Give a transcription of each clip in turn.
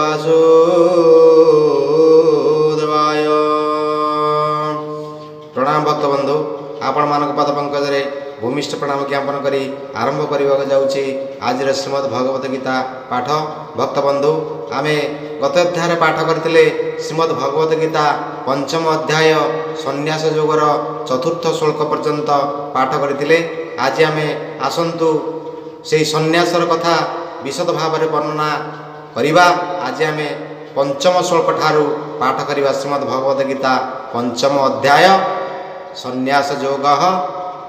वासुदेवाय। प्रणाम भक्त बंधु, आपण मानक पद पंकज रे भूमिष्ठ प्रणाम ज्ञापन करी आरंभ करने जाऊँगी आज श्रीमद् भगवत गीता पाठ। भक्त बंधु, आमे गत अध्याय पाठ करते श्रीमद् भगवत गीता पंचम अध्याय संन्यास योगर चतुर्थ श्लोक पर्यंत पाठ करते। आज आमे आसंतु से संन्यासर कथा विशद भाव में वर्णना करिबा। आज आमे पंचम श्लोक ठारू पाठ करिबा श्रीमद् भगवत गीता पंचम अध्याय संन्यास योग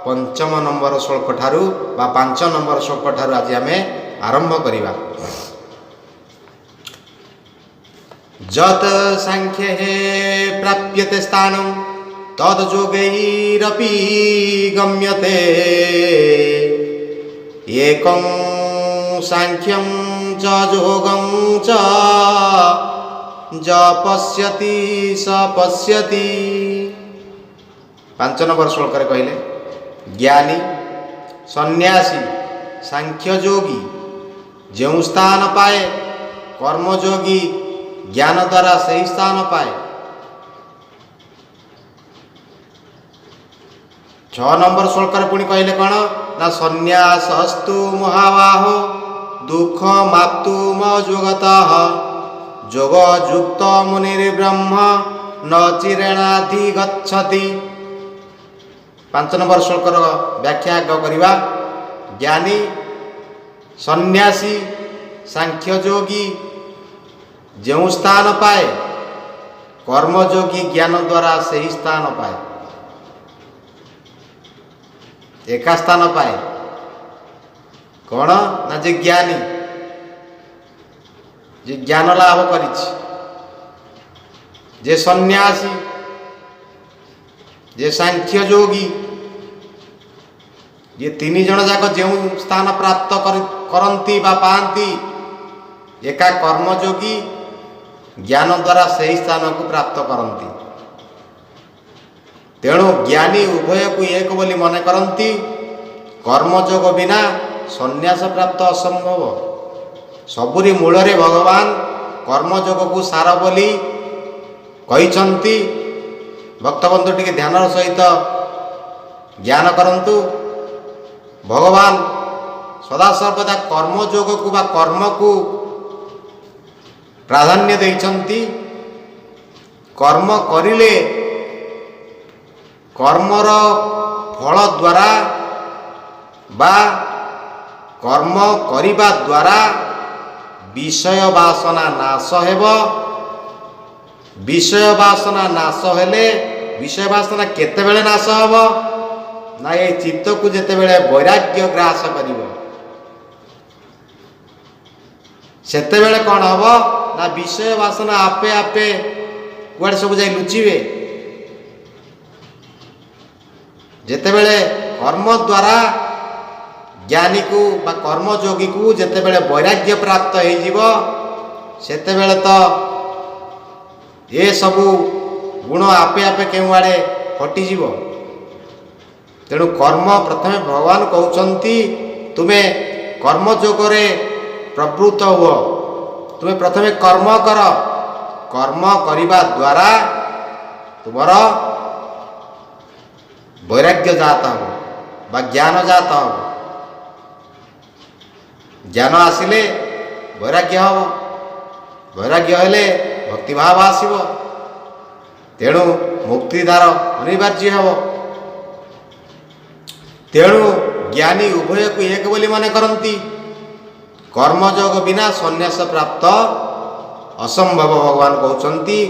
पंचम नंबर श्लोक ठारू बा 5 नंबर श्लोक ठारू आज आमे आरंभ करिबा। जत सांख्ये प्राप्यते स्थानं तद योगैरपि गम्यते। एकं सांख्यं च योगं च ज पश्यति स पश्यति। 5 नंबर श्लोक रे कहले ज्ञानी सन्यासी सांख्य योगी जो स्थान पाए, कर्मयोगी ज्ञान द्वारा सही स्थान पाए। 6 नंबर श्लोक रे पुणी कहले कौन ना सन्यासस्तु महाबाहो दुख माप्तुम योगतः जोग युक्त मुनिर्ब्रह्म न चिरेणाधिगच्छति। 5 नंबर श्लोक व्याख्या करवा। ज्ञानी सन्यासी सांख्य योगी जो स्थान पाए, कर्मयोगी ज्ञान द्वारा सही स्थान पाए। एका स्थान पाए कौन ना जे ज्ञानी जे ज्ञान लाभ करिछि, जे सन्यासी जे सांख्य योगी, ये 3 जन जाक जो स्थान प्राप्त करती बा पाती, एका कर्मयोगी ज्ञान द्वारा सही स्थान को प्राप्त करती। तेणु ज्ञानी उभय को एक बोली मन करती। कर्मयोग बिना संन्यास प्राप्त असंभव। सबुरी मूल रे भगवान कर्मयोग को सार बोली कहिसंती। भक्तबंधु टिके ध्यान सहित ज्ञान करंतु। भगवान सदा सर्वदा कर्मयोग को बा कर्म को प्राधान्य देइछंती। कर्म करिले कर्मर फल द्वारा बा कर्म करिबा द्वारा विषय वासना नाश हेब। विषय वासना नाश हेले विषय वासना केते बेले नाश हेब ना ये चित्त को जेते बेले वैराग्य ग्रास करिवो सेते बेले कौन हब ना विषय वासना आपे आपे कुआडे सब जाई लुचिबे। जेते बेले कर्म द्वारा ज्ञानी को बा कर्मयोगी को जेते बेले वैराग्य प्राप्त हो जीवो सेते बेले तो ये सबू गुण आपे आपे केउ आड़े हटि जीवो। तेणु कर्म प्रथमे भगवान कहउचंती तुमे कर्मयोग रे प्रवृत्त हुओ। तुमे प्रथमे कर्म कर। कर्म करिबा द्वारा तुमर वैराग्य जात हो बा ज्ञान जात हो। ज्ञान आसिले वैराग्य हम। वैराग्य हेले भक्तिभाव आसब। तेणु मुक्तिदार अनिवार्य हम। तेणु ज्ञानी उभय को एक बोली मन करती। कर्मयोग बिना संन्यास प्राप्त असंभव भगवान कहउचंती।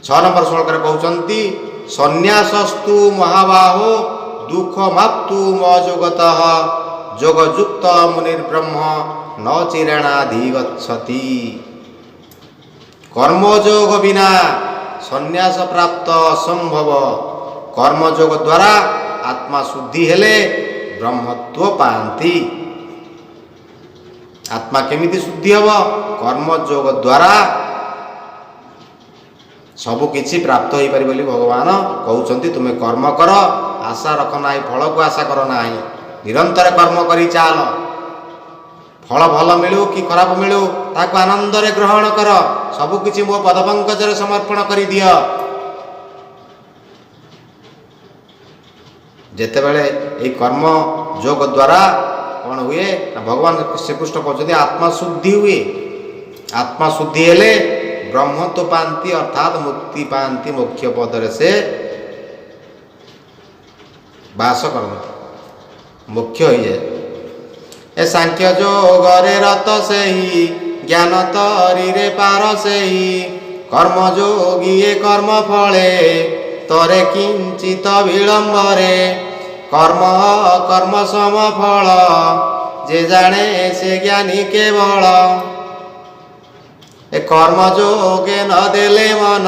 6 नंबर श्लोक रे कहउचंती संन्यासस्तु महाबाहो दुख माप्तुम योगतः जोग युक्त मुनिर्ब्रह्म न चिरेणाधिगच्छति। कर्मयोग बिना संन्यास प्राप्त असंभव। कर्मयोग द्वारा आत्मा शुद्धि हेले ब्रह्मत्व पाती। आत्मा केमिति शुद्धि हब? कर्मयोग द्वारा सबु किछि प्राप्त हो पारि बोली भगवान कहउचंती तुमे कर्म कर। आशा रख नाही, फल को आशा कर नाही, निरंतर कर्म करी चाल। फल भल मिलू कि खराब मिलू ताको आनंदरे ग्रहण कर, सबकिछि मो पदपंकजरे समर्पण करि दिय। जेतेबेले ए कर्म योग द्वारा कौन हुए ना भगवान श्रीकृष्ण कहते आत्मा शुद्धि हुए। आत्मा शुद्धि हेले ब्रह्म तो पाती अर्थात मुक्ति पाती, मोक्ष पदरे से बास कर मोक्ष हो जाए। ए सांख्य जोगरे रत से ही ज्ञान तरी रे पार से ही कर्म जोगी ए कर्म फले तरे किंचित विलंबरे कर्म कर्म सम फल जे जाने से ज्ञानी केवल। ए कर्म जोगे न देले मन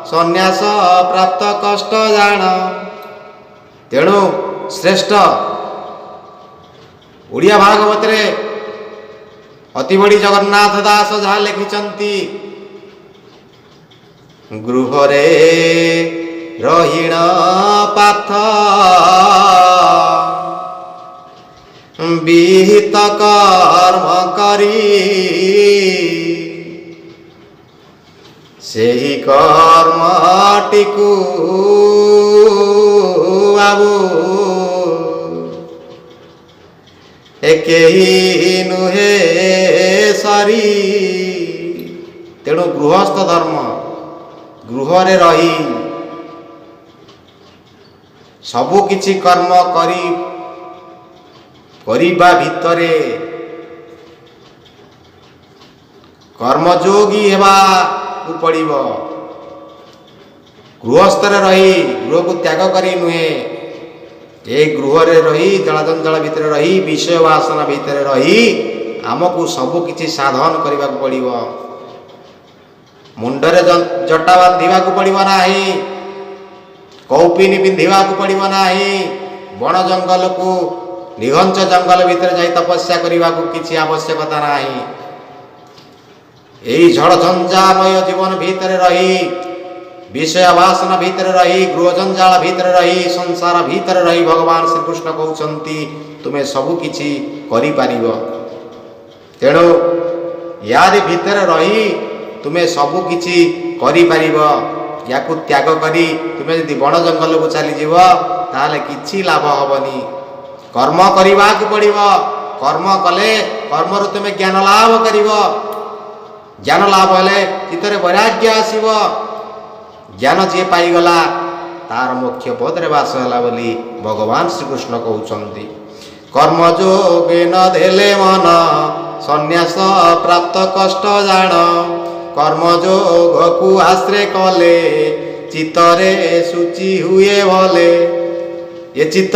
संन्यास प्राप्त कष्ट जान। तेणु श्रेष्ठ ओडिया भागवत रे अति बड़ी जगन्नाथ दास जहाँ लिखिचंती गृहरे रहीण पाथ विहित कर्म करी सेही कर्मटिकु बाबू एकेही नुहे सरी। तेणु गृहस्थ धर्म गृहरे रही सबु किछि कर्म करिबा भितरे कर्मयोगी हेबा पड़िब। गृहस्थरे रही गृह को त्याग करी नुहे, ए गृहरे रही जलजंजल भितर रही विषय वासना भितर रही आमको सबु किछि साधन करने को पड़िब। मुंडरे जटा बांधिबा को पड़िब नाही, कौपिनी पिंधिबा को पड़िब नाही, बण जंगल को निघंच जंगल भितर जाई तपस्या करने को किछि आवश्यकता नाही। एई झड़ झंझामय जीवन भितर रही विषय वासना भितर रही गृह जंजाल भितर रही संसार भितर रही भगवान श्रीकृष्ण कहउचंती तुमे सबु किछि करि पारिबो। तेणु यारि भितर रही तुमे सबु किछि करि पारिबो। याकु त्याग करी तुमे यदि बण जंगल को चली जीव ताले किछि लाभ हबनी। कर्म करिबा को पड़िबो, कर्म कले कर्मरु तुमे ज्ञान लाभ करिबो। ज्ञान लाभ हेले चित्तरे वैराग्य आसीबो। ज्ञान जे पाईगला तार मोक्ष पदरे वास होला बोली भगवान श्रीकृष्ण कहउचंती। कर्म जोगे न देले मन संन्यास प्राप्त कष्ट जान। कर्म जोग को आश्रय कले चित्तरे शुचि हुए भले। ये चित्त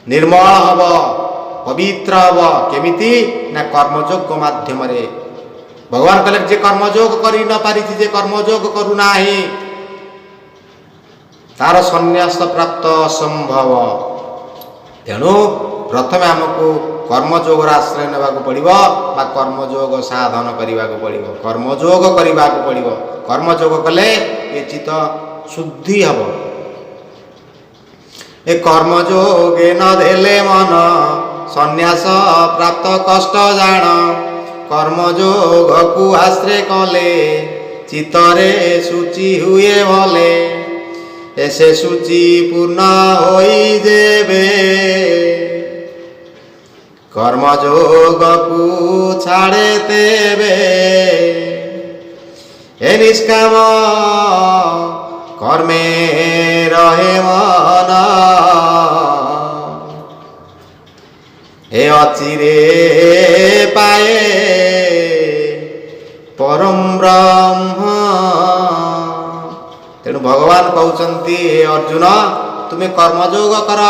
निर्मल हब पवित्र हब केमिति ना कर्मयोग माध्यम रे। भगवान कहले जे कर्मयोग करि न पारि जे कर्मयोग करू नाही तार संन्यास प्राप्त असंभव। तेणु प्रथमे आमको कर्मयोग आश्रय नेबा पड़िबो बा कर्मयोग साधन करने को पड़िबो। कर्मयोग करने को पड़िबो। कर्मयोग कले ये चित्त शुद्धि हब। ए कर्मयोगे न देले मन संन्यास प्राप्त कष्ट जान। कर्मयोग को आश्रय कले चित्तरे शुचि हुए भले। ऐसे शुचि पूर्ण होई जेबे कर्मयोग को छाड़े तेबे। ए निष्काम कर्मे रहे मन ए अचिरे पाए परम ब्रह्म। तेणु भगवान कहउचंती हे अर्जुन तुम्हें कर्मयोग कर।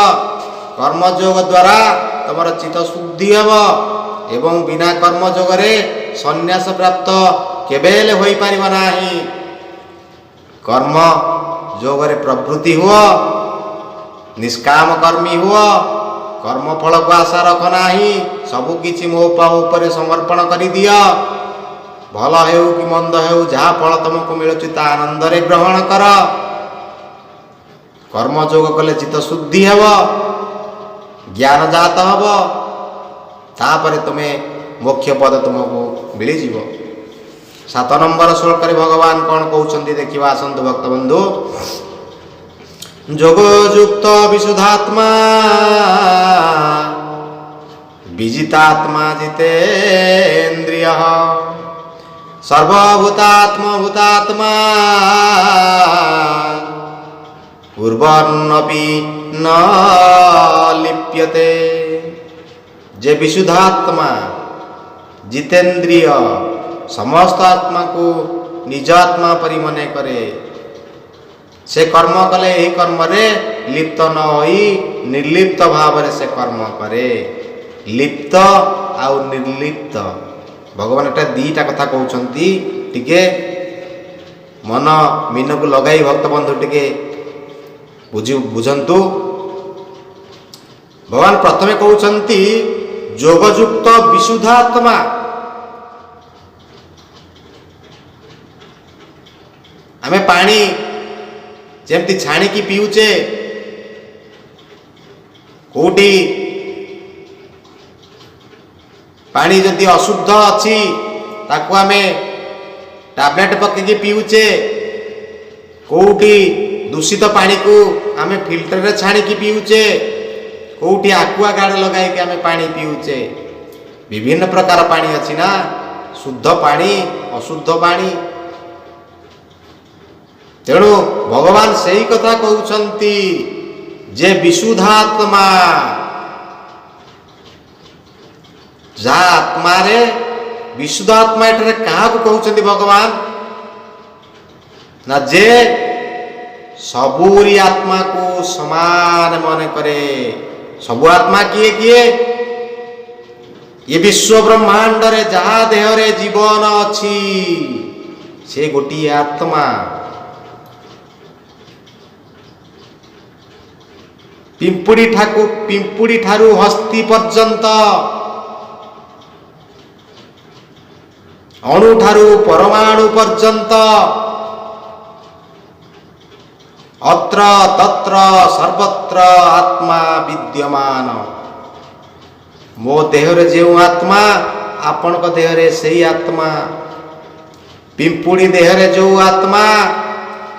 कर्मयोग द्वारा तुमर चित्त शुद्धि हेब एवं बिना कर्मयोग रे संन्यास प्राप्त केबेले होई पारिबो नाही। कर्म योग रे प्रवृत्ति हुआ, निष्काम कर्मी हुआ, कर्म फल को आशा रख नाही। सबु किछि मो ऊपर समर्पण करि दिया। भल हेउ कि मंद हेउ जहाँ फल तुमको मिलुछि ता आनंद रे ग्रहण कर। कर्म योग कले चित्त शुद्धि हेब। ज्ञान जात हब तापर तुमे मोक्ष पद तुमको मिलଯିव। 7 नंबर श्लोक भगवान कौन कहते देखा आसतु भक्त बंधु। जोगयुक्त विशुद्धात्मा विजितात्मा जितेन्द्रिय सर्वभूतात्मा पूर्वन्नपि न लिप्यते। जे विशुद्धात्मा जितेन्द्रिय समस्त आत्मा को निज आत्मा परि मने करे से कर्म कले यही कर्म रे लिप्त न होई निर्लिप्त भाव से कर्म करे। लिप्त आउ निर्लिप्त भगवान एटा दीटा कथा कहउछंती टिके मन मीन को लगाई भक्त बंधु टिके बुझंतु। भगवान प्रथमे कहउछंती जोगयुक्त विशुद्धात्मा। आमे पानी जेमती छाणी की पीउचे कोटी पानी जदि अशुद्ध अच्छी ताकू आमे टैबलेट पकईकि पीउचे कोटी दूषित पानी को आमे फिल्टर रे छाणी की पीउचे कोटी आकुआ गार्ड लगाई के आमे पानी पीउचे। विभिन्न प्रकार पानी अच्छी ना शुद्ध पानी अशुद्ध पानी। तेणु भगवान सही कथा कहउछंती जे विशुद्धात्मा जा आत्मा रे विशुद्धात्मा एठारे क्या कहउछंती भगवान ना जे सबूरी आत्मा को समान मन करे। सबु आत्मा किए किए ये विश्व ब्रह्मांड रे जहा देह रे जीवन अच्छी से गोटी आत्मा। पिंपुड़ी ठारू हस्ती पर्यंत अणु ठारू परमाणु पर्यंत अत्र तत्र सर्वत्र आत्मा विद्यमान। मो देहरे जो आत्मा आपण को देहरे सही आत्मा। पिंपुड़ी देहरे जो आत्मा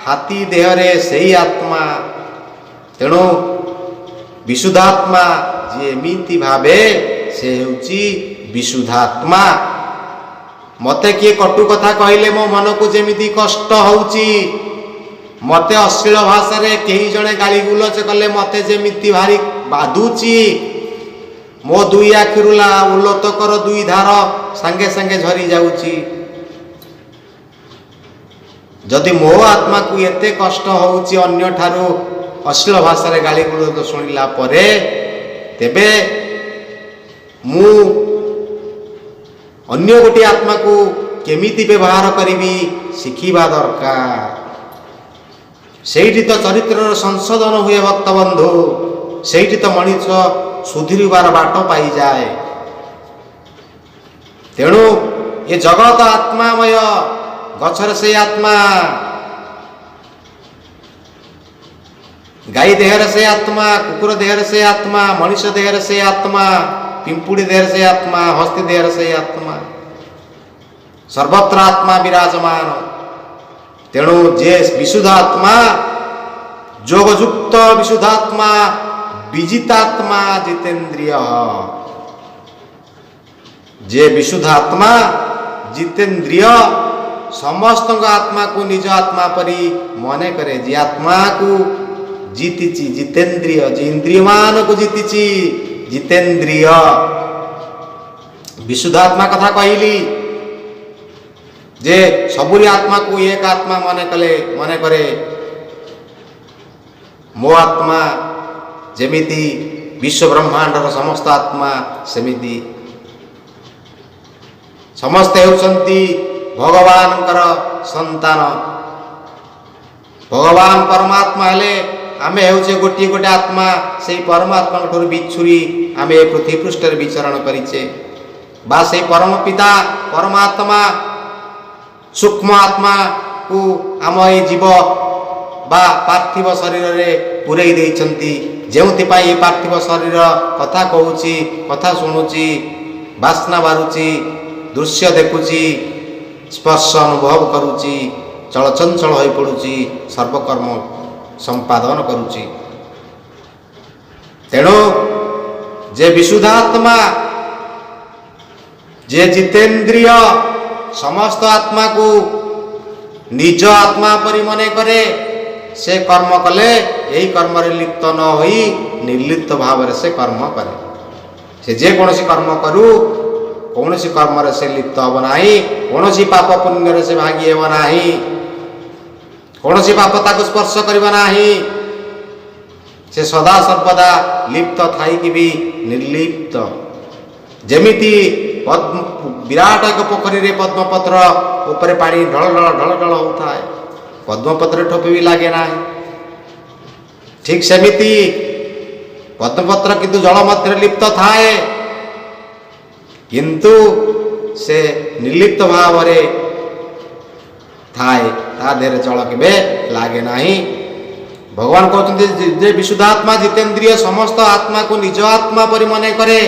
हाथी देहरे सही आत्मा। तेणु विशुद्धात्मा जी एमिति भावे से होची विशुद्धात्मा। मते किए कटु कथा कहले मो मन को जेमिति कष्ट होउची मते अश्लील भाषा रे कई जने गाली गुलच कले मते जेमिति भारी बाधुची। मो दुई आखिरुला उलोतकर दुई धार संगे संगे झरी जाउची। जदि मो आत्मा को एते कष्ट होउची अन्य ठारू अश्लील भाषा रे गाली गुलच सुनिला परे तेबे मु अन्य गोटे आत्मा को केमिति व्यवहार करिवि शिखिबा दरकार। सेठी तो चरित्र संशोधन हुए भक्त बंधु। सेठी तो मनीष सुधीरबार बाट पाई जाए। तेणु ये जगत आत्मामय गछर से आत्मा गाई देहर से आत्मा कुकुर देहर से आत्मा मनुष्य देहर से आत्मा पिंपुड़ी देहर से आत्मा हस्ती देहर से आत्मा सर्वत्र आत्मा विराजमान। तेणु जे विशुद्धात्मा जोगयुक्त विशुद्धात्मा विजितात्मा जितेन्द्रिय। जे विशुद्धात्मा जितेन्द्रिय समस्त आत्मा को निज आत्मा परी मने करे। जे आत्मा को जीतिची जितेन्द्रिय जे इंद्रिय मान को जीतिची जितेन्द्रिय। विशुद्धात्मा कथा कहली जे सबुरी आत्मा को एक आत्मा मने करे। मो आत्मा जेमिति विश्व ब्रह्मांडर समस्त आत्मा सेमिति समस्ते होउछंती भगवानकर संतान। भगवान परमात्मा हेले आमे हेउछे गोटे गोटे आत्मा से परमात्मा ठोर बिछुरी आमे पृथ्वी पृष्ठ रे विचरण करिचे बा से परम पिता परमात्मा सूक्ष्म आत्मा को आम ये जीव ବା ପାର୍ଥିବ ଶରୀରରେ ପୂରେଇ ଦେଇଛନ୍ତି। ଯେଉଁଥିପାଇଁ ଏ ପାର୍ଥିବ ଶରୀର କଥା କହୁଛି, କଥା ଶୁଣୁଛି, ବାସ୍ନା ବାରୁଛି, ଦୃଶ୍ୟ ଦେଖୁଛି, ସ୍ପର୍ଶ ଅନୁଭବ କରୁଛି, ଚଳଚଞ୍ଚଳ ହୋଇପଡ଼ୁଛି, ସର୍ବକର୍ମ ସମ୍ପାଦନ କରୁଛି। ତେଣୁ ଯେ ବିଶୁଦ୍ଧାତ୍ମା, ଯେ ଜିତେନ୍ଦ୍ରିୟ, ସମସ୍ତ ଆତ୍ମାକୁ ନିଜ ଆତ୍ମା ପରି ମନେ କରେ, ସେ କର୍ମ କଲେ ଏହି କର୍ମରେ ଲିପ୍ତ ନ ହୋଇ ନିର୍ଲିପ୍ତ ଭାବରେ ସେ କର୍ମ କରେ। ସେ ଯେକୌଣସି କର୍ମ କରୁ, କୌଣସି କର୍ମରେ ସେ ଲିପ୍ତ ହେବ ନାହିଁ, କୌଣସି ପାପ ପୁଣ୍ୟରେ ସେ ଭାଗି ହେବ ନାହିଁ, କୌଣସି ପାପ ତାକୁ ସ୍ପର୍ଶ କରିବ ନାହିଁ। ସେ ସଦା ସର୍ବଦା ଲିପ୍ତ ଥାଇକି ବି ନିର୍ଲିପ୍ତ। ଯେମିତି ବିରାଟ ଏକ ପୋଖରୀରେ ପଦ୍ମପତ୍ର ଉପରେ ପାଣି ଢଳ ଢଳ ଢଳ ଢଳ ହେଉଥାଏ, ପଦ୍ମପତ୍ରରେ ଠୋପେ ବି ଲାଗେ ନାହିଁ। ଠିକ୍ ସେମିତି ପଦ୍ମପତ୍ର କିନ୍ତୁ ଜଳ ମଧ୍ୟରେ ଲିପ୍ତ ଥାଏ, କିନ୍ତୁ ସେ ନିର୍ଲିପ୍ତ ଭାବରେ ଥାଏ, ତା ଦେହରେ ଜଳ କେବେ ଲାଗେ ନାହିଁ। ଭଗବାନ କହୁଛନ୍ତି ଯେ ବିଶୁଦ୍ଧାତ୍ମା ଜିତେନ୍ଦ୍ରିୟ ସମସ୍ତ ଆତ୍ମାକୁ ନିଜ ଆତ୍ମା ପରି ମନେ କରେ,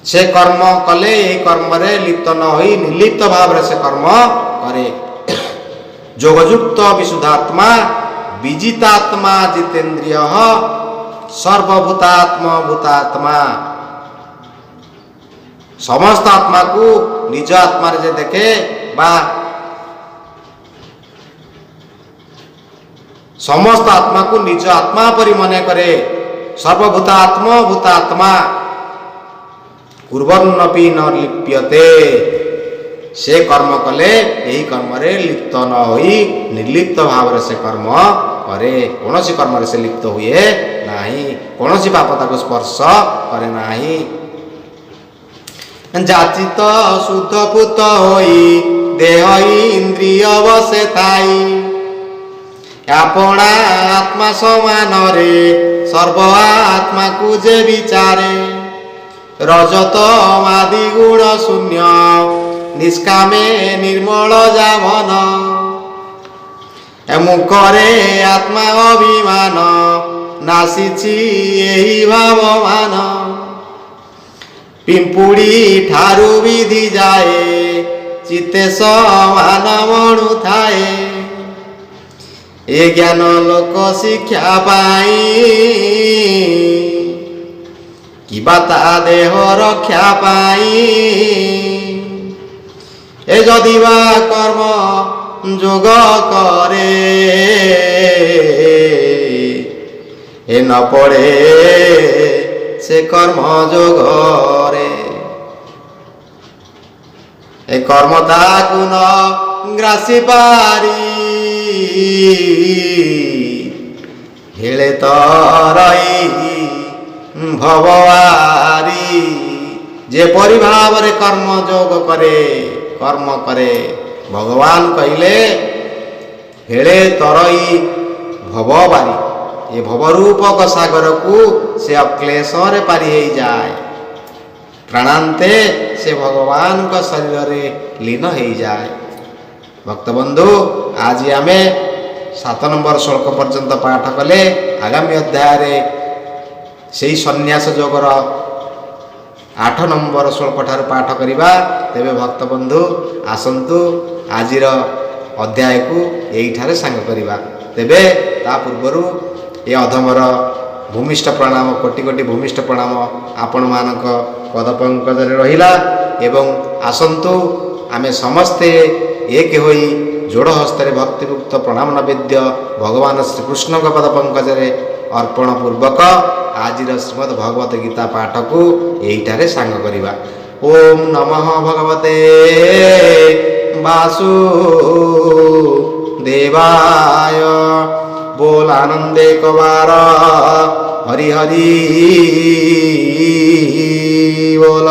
ସେ କର୍ମ କଲେ ଏହି କର୍ମରେ ଲିପ୍ତ ନ ହୋଇ ନିର୍ଲିପ୍ତ ଭାବରେ ସେ କର୍ମ କରେ। ଯୋଗଯୁକ୍ତ ବିଶୁଦ୍ଧାତ୍ମା ବିଜିତାତ୍ମା ଜିତେନ୍ଦ୍ରିୟ ସର୍ବଭୂତାତ୍ମ ଭୂତାତ୍ମା। ସମସ୍ତ ଆତ୍ମାକୁ ନିଜ ଆତ୍ମାରେ ଯେ ଦେଖେ ବା ସମସ୍ତ ଆତ୍ମାକୁ ନିଜ ଆତ୍ମା ପରି ମନେ କରେ, ସର୍ବଭୂତାତ୍ମ ଭୂତାତ୍ମା କୁର୍ବନ୍ନପି ନ ଲିପ୍ୟତେ। ସେ କର୍ମ କଲେ ଏହି କର୍ମରେ ଲିପ୍ତ ନ ହୋଇ ନିର୍ଲିପ୍ତ ଭାବରେ ସେ କର୍ମ କରେ। କୌଣସି କର୍ମରେ ସେ ଲିପ୍ତ ହୁଏ ନାହିଁ, କୌଣସି ପାପ ତାକୁ ସ୍ପର୍ଶ କରେ ନାହିଁ। ଯାଚିତ ଶୁଦ୍ଧ ପୂତ ହୋଇ ଦେହ ଇନ୍ଦ୍ରିୟ ବସେ ଥାଇ, ଆପଣା ଆତ୍ମା ସମାନରେ ସର୍ବ ଆତ୍ମାକୁ ଯେ ବିଚାରେ। ରଜତ ଆଦି ଗୁଣ ଶୂନ୍ୟ ନିଷ୍କାମେ ନିର୍ମଳ ଯାମନ, ମୁଖରେ ଆତ୍ମା ଅଭିମାନ ନାସିଛି ଏହି ଭାବମାନ। ପିମ୍ପୁଡ଼ି ଠାରୁ ବିଧି ଯାଏ ଚିତେ ସମାନ ମଣୁ ଥାଏ, ଏ ଜ୍ଞାନ ଲୋକ ଶିକ୍ଷା ପାଇଁ କିବା ତା ଦେହ ରକ୍ଷା ପାଇଁ। ଏ ଯଦି ବା କର୍ମ ଯୋଗ କରେ, ଏ ନ ପଡ଼େ ସେ କର୍ମ ଯୋଗରେ। ଏ କର୍ମ ତାକୁ ନ ଗ୍ରାସି ପାରି, ହେଳେ ତରଇ ଭବବାରୀ। ଯେପରି ଭାବରେ କର୍ମ ଯୋଗ କରେ, କର୍ମ କରେ, ଭଗବାନ କହିଲେ ହେଳେ ତରଇ ଭବବାରୀ। ଏ ଭବରୂପକ ସାଗରକୁ ସେ ଅକ୍ଲେଶରେ ପାରି ହେଇଯାଏ, ପ୍ରାଣାନ୍ତେ ସେ ଭଗବାନଙ୍କ ଶରୀରରେ ଲୀନ ହେଇଯାଏ। ଭକ୍ତବନ୍ଧୁ, ଆଜି ଆମେ 7 ନମ୍ବର ଶ୍ଲୋକ ପର୍ଯ୍ୟନ୍ତ ପାଠ କଲେ। ଆଗାମୀ ଅଧ୍ୟାୟରେ ସେହି ସନ୍ନ୍ୟାସ ଯୋଗର 8 ନମ୍ବର ଶ୍ଲୋକ ଠାରୁ ପାଠ କରିବା। ତେବେ ଭକ୍ତବନ୍ଧୁ ଆସନ୍ତୁ ଆଜିର ଅଧ୍ୟାୟକୁ ଏଇଠାରେ ସାଙ୍ଗ କରିବା। ତେବେ ତା ପୂର୍ବରୁ ଏ ଅଧମର ଭୂମିଷ୍ଠ ପ୍ରଣାମ, କୋଟି କୋଟି ଭୂମିଷ୍ଠ ପ୍ରଣାମ ଆପଣମାନଙ୍କ ପଦପଙ୍କଜରେ ରହିଲା। ଏବଂ ଆସନ୍ତୁ ଆମେ ସମସ୍ତେ ଏକ ହୋଇ ଯୋଡ଼ ହସ୍ତରେ ଭକ୍ତିଯୁକ୍ତ ପ୍ରଣାମ ନୈବେଦ୍ୟ ଭଗବାନ ଶ୍ରୀକୃଷ୍ଣଙ୍କ ପଦପଙ୍କଜରେ ଅର୍ପଣ ପୂର୍ବକ ଆଜିର ଶ୍ରୀମଦ୍ ଭଗବତ ଗୀତା ପାଠକୁ ଏଇଠାରେ ସାଙ୍ଗ କରିବା। ଓମ୍ ନମଃ ଭଗବତେ ବାସୁଦେବାୟ। बोल आनंदे कवार हरि हरि बोल।